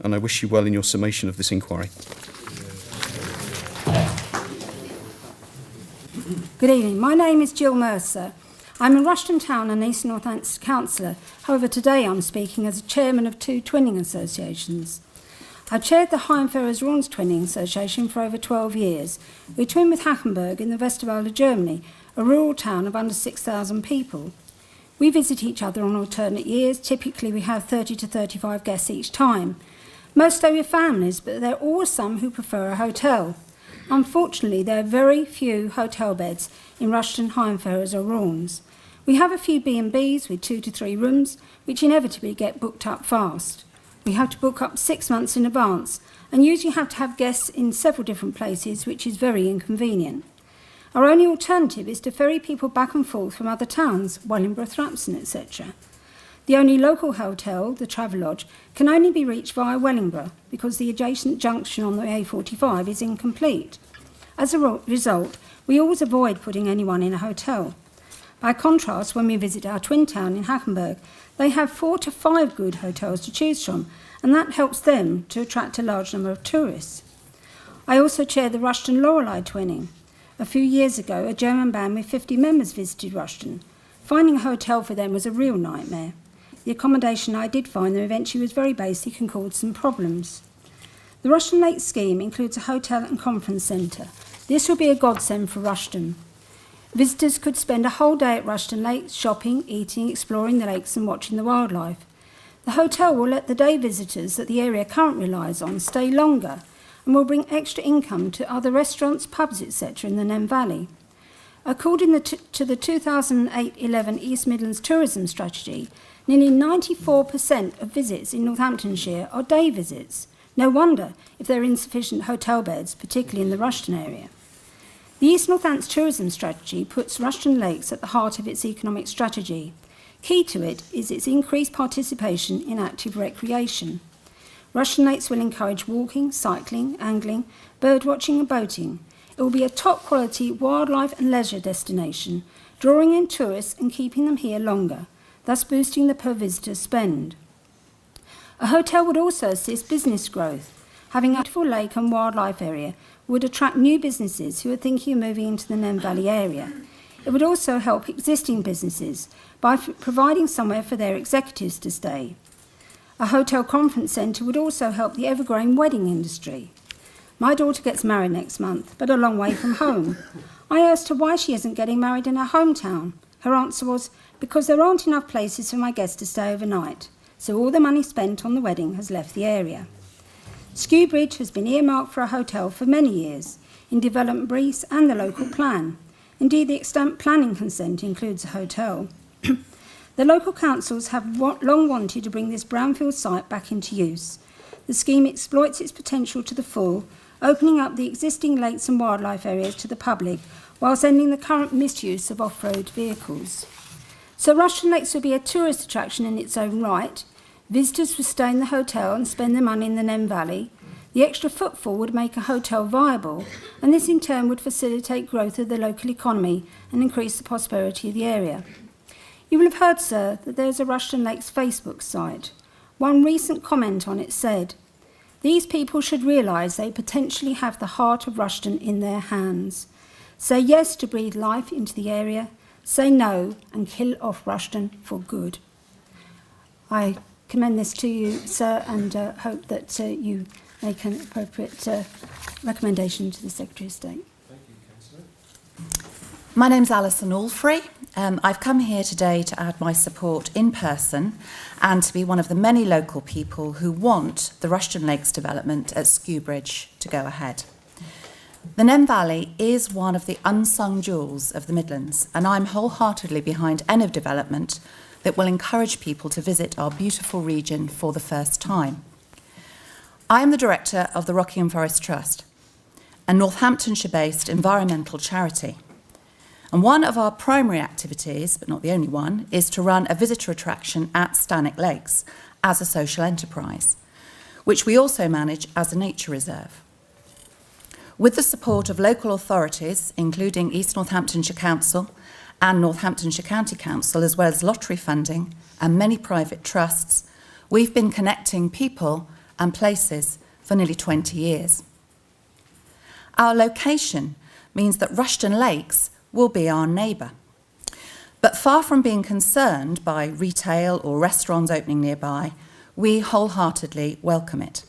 and I wish you well in your summation of this inquiry. Good evening. My name is Gill Mercer. I'm a Rushden Town and East Northants councillor. However, today I'm speaking as a chairman of 2 twinning associations. I've chaired the Heimferers Rauns Twinning Association for over 12 years. We twin with Hackenberg in the Westerwald of Germany, a rural town of under 6,000 people. We visit each other on alternate years. Typically we have 30 to 35 guests each time. Most stay with families, but there are always some who prefer a hotel. Unfortunately, there are very few hotel beds in Rushden, Heimferers or Rauns. We have a few B&Bs with 2 to 3 rooms, which inevitably get booked up fast. We have to book up 6 months in advance, and usually have to have guests in several different places, which is very inconvenient. Our only alternative is to ferry people back and forth from other towns, Wellingborough, Thrapston, etc. The only local hotel, the Travelodge, can only be reached via Wellingborough because the adjacent junction on the A45 is incomplete. As a result, we always avoid putting anyone in a hotel. By contrast, when we visit our twin town in Hackenberg, they have 4 to 5 good hotels to choose from, and that helps them to attract a large number of tourists. I also chair the Rushden Lorelei Twinning. A few years ago, a German band with 50 members visited Rushden. Finding a hotel for them was a real nightmare. The accommodation I did find them eventually was very basic and caused some problems. The Rushden Lake scheme includes a hotel and conference centre. This will be a godsend for Rushden. Visitors could spend a whole day at Rushden Lake, shopping, eating, exploring the lakes and watching the wildlife. The hotel will let the day visitors that the area currently relies on stay longer and will bring extra income to other restaurants, pubs, etc. in the Nen Valley. According to the 2008-11 East Midlands Tourism Strategy, nearly 94% of visits in Northamptonshire are day visits. No wonder if there are insufficient hotel beds, particularly in the Rushden area. The East Northants Tourism Strategy puts Rushden Lakes at the heart of its economic strategy. Key to it is its increased participation in active recreation. Rushden Lakes will encourage walking, cycling, angling, birdwatching and boating. It will be a top-quality wildlife and leisure destination, drawing in tourists and keeping them here longer, thus boosting the per-visitor spend. A hotel would also assist business growth. Having a beautiful lake and wildlife area would attract new businesses who are thinking of moving into the Nen Valley area. It would also help existing businesses by providing somewhere for their executives to stay. A hotel conference centre would also help the ever-growing wedding industry. My daughter gets married next month, but a long way from home. I asked her why she isn't getting married in her hometown. Her answer was, because there aren't enough places for my guests to stay overnight, so all the money spent on the wedding has left the area. Skew Bridge has been earmarked for a hotel for many years, in development briefs and the local plan. Indeed, the extant planning consent includes a hotel. The local councils have long wanted to bring this brownfield site back into use. The scheme exploits its potential to the full, opening up the existing lakes and wildlife areas to the public, whilst ending the current misuse of off-road vehicles. So Rushden Lakes will be a tourist attraction in its own right. Visitors would stay in the hotel and spend their money in the Nen Valley. The extra footfall would make a hotel viable, and this in turn would facilitate growth of the local economy and increase the prosperity of the area. You will have heard, sir, that there is a Rushden Lakes Facebook site. One recent comment on it said, "These people should realise they potentially have the heart of Rushden in their hands. Say yes to breathe life into the area, say no and kill off Rushden for good." I commend this to you, sir, and hope that you make an appropriate recommendation to the Secretary of State. Thank you, Councillor. My name's Alyson, Allfree. I've come here today to add my support in person and to be one of the many local people who want the Rushden Lakes development at Skew Bridge to go ahead. The Nen Valley is one of the unsung jewels of the Midlands, and I'm wholeheartedly behind any development that will encourage people to visit our beautiful region for the first time. I am the director of the Rockingham Forest Trust, a Northamptonshire-based environmental charity. And one of our primary activities, but not the only one, is to run a visitor attraction at Stanwick Lakes as a social enterprise, which we also manage as a nature reserve. With the support of local authorities, including East Northamptonshire Council and Northamptonshire County Council, as well as lottery funding and many private trusts, we've been connecting people and places for nearly 20 years. Our location means that Rushden Lakes will be our neighbour. But far from being concerned by retail or restaurants opening nearby, we wholeheartedly welcome it.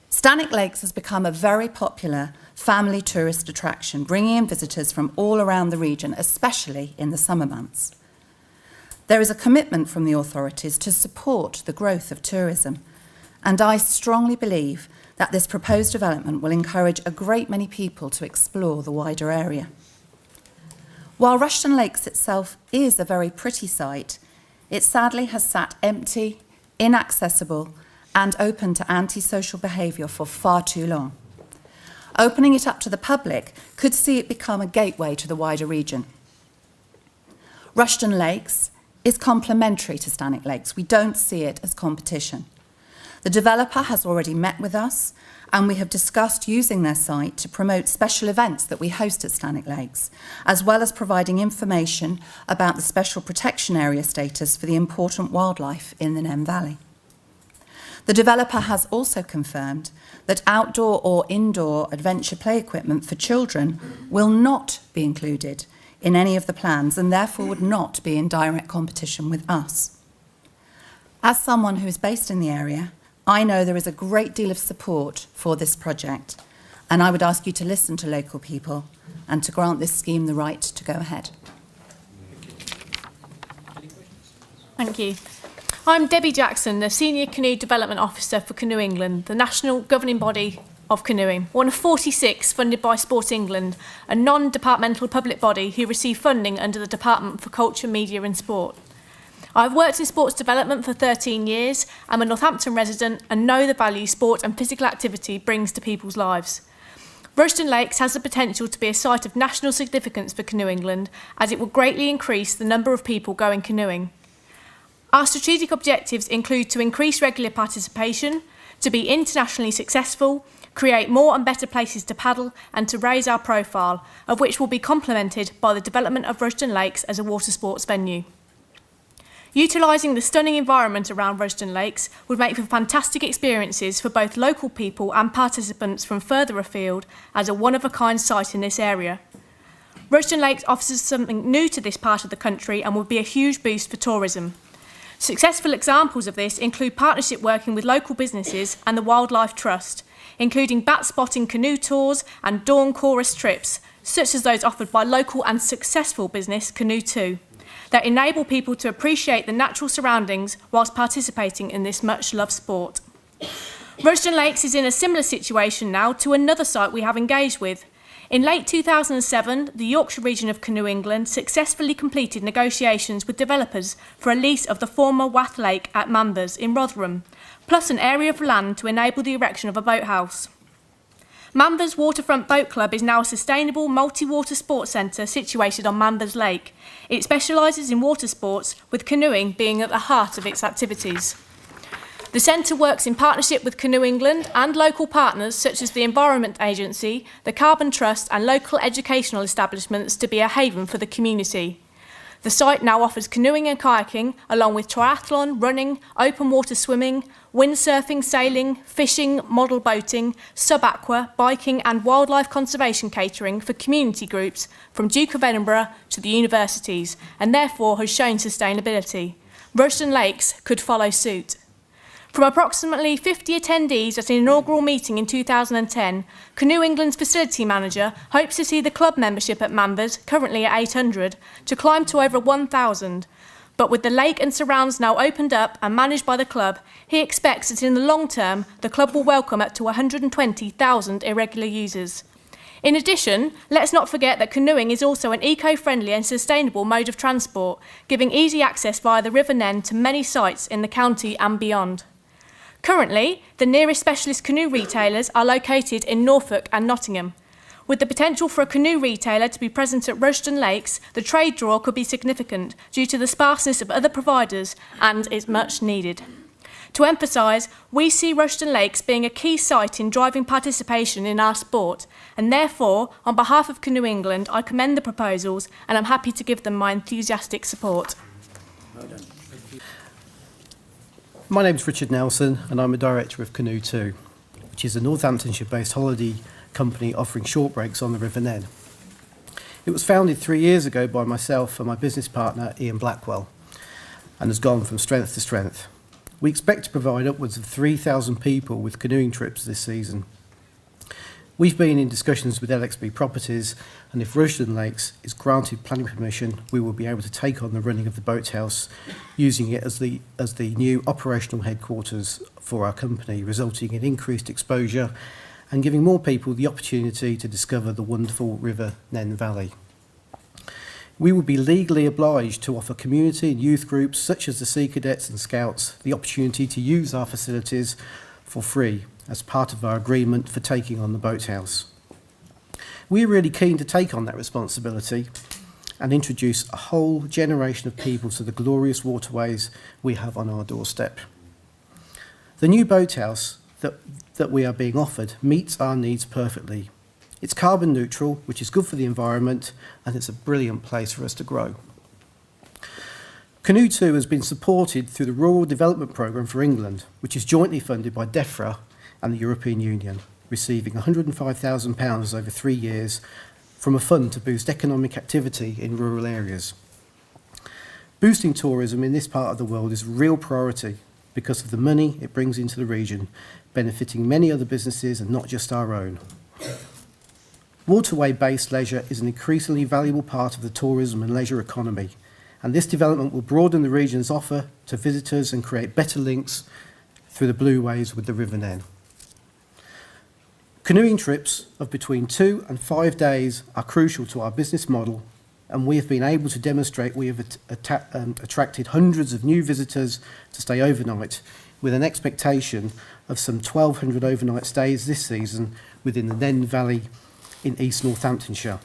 Stanwick Lakes has become a very popular family tourist attraction, bringing in visitors from all around the region, especially in the summer months. There is a commitment from the authorities to support the growth of tourism, and I strongly believe that this proposed development will encourage a great many people to explore the wider area. While Rushden Lakes itself is a very pretty site, it sadly has sat empty, inaccessible, and open to antisocial behaviour for far too long. Opening it up to the public could see it become a gateway to the wider region. Rushden Lakes is complementary to Stanwick Lakes. We don't see it as competition. The developer has already met with us, and we have discussed using their site to promote special events that we host at Stanwick Lakes, as well as providing information about the special protection area status for the important wildlife in the Nen Valley. The developer has also confirmed that outdoor or indoor adventure play equipment for children will not be included in any of the plans and therefore would not be in direct competition with us. As someone who is based in the area, I know there is a great deal of support for this project, and I would ask you to listen to local people and to grant this scheme the right to go ahead. Thank you. I'm Debbie Jackson, the Senior Canoe Development Officer for Canoe England, the national governing body of canoeing, one of 46 funded by Sport England, a non-departmental public body who receive funding under the Department for Culture, Media and Sport. I've worked in sports development for 13 years, I'm a Northampton resident and know the value sport and physical activity brings to people's lives. Rushden Lakes has the potential to be a site of national significance for Canoe England, as it will greatly increase the number of people going canoeing. Our strategic objectives include to increase regular participation, to be internationally successful, create more and better places to paddle and to raise our profile, of which will be complemented by the development of Rushden Lakes as a water sports venue. Utilising the stunning environment around Rushden Lakes would make for fantastic experiences for both local people and participants from further afield as a one-of-a-kind site in this area. Rushden Lakes offers something new to this part of the country and would be a huge boost for tourism. Successful examples of this include partnership working with local businesses and the Wildlife Trust, including bat spotting canoe tours and dawn chorus trips, such as those offered by local and successful business Canoe 2, that enable people to appreciate the natural surroundings whilst participating in this much-loved sport. Rushden Lakes is in a similar situation now to another site we have engaged with. In late 2007, the Yorkshire region of Canoe England successfully completed negotiations with developers for a lease of the former Wath Lake at Manvers in Rotherham, plus an area of land to enable the erection of a boathouse. Manvers Waterfront Boat Club is now a sustainable multi-water sports centre situated on Manvers Lake. It specialises in water sports, with canoeing being at the heart of its activities. The centre works in partnership with Canoe England and local partners such as the Environment Agency, the Carbon Trust and local educational establishments to be a haven for the community. The site now offers canoeing and kayaking, along with triathlon, running, open water swimming, windsurfing, sailing, fishing, model boating, sub-aqua, biking and wildlife conservation catering for community groups from Duke of Edinburgh to the universities, and therefore has shown sustainability. Rushden Lakes could follow suit. From approximately 50 attendees at an inaugural meeting in 2010, Canoe England's facility manager hopes to see the club membership at Manvers, currently at 800, to climb to over 1,000. But with the lake and surrounds now opened up and managed by the club, he expects that in the long term, the club will welcome up to 120,000 irregular users. In addition, let's not forget that canoeing is also an eco-friendly and sustainable mode of transport, giving easy access via the River Nen to many sites in the county and beyond. Currently, the nearest specialist canoe retailers are located in Norfolk and Nottingham. With the potential for a canoe retailer to be present at Rushden Lakes, the trade draw could be significant due to the sparseness of other providers and is much needed. To emphasise, we see Rushden Lakes being a key site in driving participation in our sport, and therefore, on behalf of Canoe England, I commend the proposals and I'm happy to give them my enthusiastic support. My name's Richard Nelson and I'm a director of Canoe 2, which is a Northamptonshire-based holiday company offering short breaks on the River Nen. It was founded 3 years ago by myself and my business partner Ian Blackwell and has gone from strength to strength. We expect to provide upwards of 3,000 people with canoeing trips this season. We've been in discussions with LXB Properties, and if Rushden Lakes is granted planning permission, we will be able to take on the running of the boathouse, using it as the new operational headquarters for our company, resulting in increased exposure and giving more people the opportunity to discover the wonderful River Nen Valley. We will be legally obliged to offer community and youth groups such as the Sea Cadets and Scouts the opportunity to use our facilities for free as part of our agreement for taking on the boathouse. We're really keen to take on that responsibility and introduce a whole generation of people to the glorious waterways we have on our doorstep. The new boathouse that we are being offered meets our needs perfectly. It's carbon neutral, which is good for the environment, and it's a brilliant place for us to grow. Canoe 2 has been supported through the Rural Development Programme for England, which is jointly funded by DEFRA and the European Union, receiving £105,000 over 3 years from a fund to boost economic activity in rural areas. Boosting tourism in this part of the world is a real priority because of the money it brings into the region, benefiting many other businesses and not just our own. Waterway-based leisure is an increasingly valuable part of the tourism and leisure economy, and this development will broaden the region's offer to visitors and create better links through the blue ways with the River Nen. Canoeing trips of between 2 and 5 days are crucial to our business model, and we have been able to demonstrate we have attracted hundreds of new visitors to stay overnight, with an expectation of some 1,200 overnight stays this season within the Nen Valley in East Northamptonshire.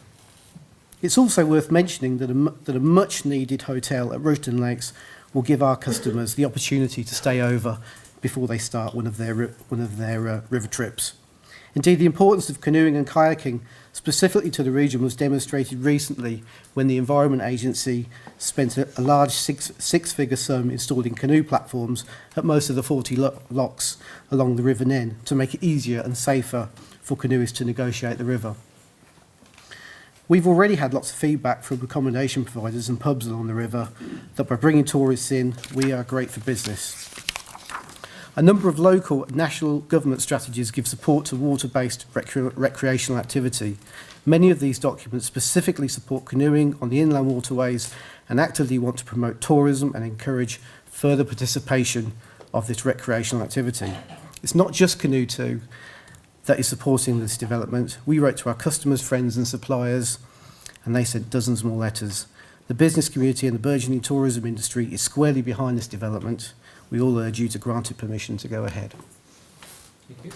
It's also worth mentioning that a much-needed hotel at Rushden Lakes will give our customers the opportunity to stay over before they start one of their river trips. Indeed, the importance of canoeing and kayaking specifically to the region was demonstrated recently when the Environment Agency spent a large six-figure sum installing canoe platforms at most of the 40 locks along the River Nen to make it easier and safer for canoeists to negotiate the river. We've already had lots of feedback from accommodation providers and pubs along the river that by bringing tourists in, we are great for business. A number of local and national government strategies give support to water-based recreational activity. Many of these documents specifically support canoeing on the inland waterways and actively want to promote tourism and encourage further participation of this recreational activity. It's not just Canoe 2 that is supporting this development. We wrote to our customers, friends and suppliers, and they sent dozens more letters. The business community and the burgeoning tourism industry is squarely behind this development. We all urge you to grant it permission to go ahead. Thank you.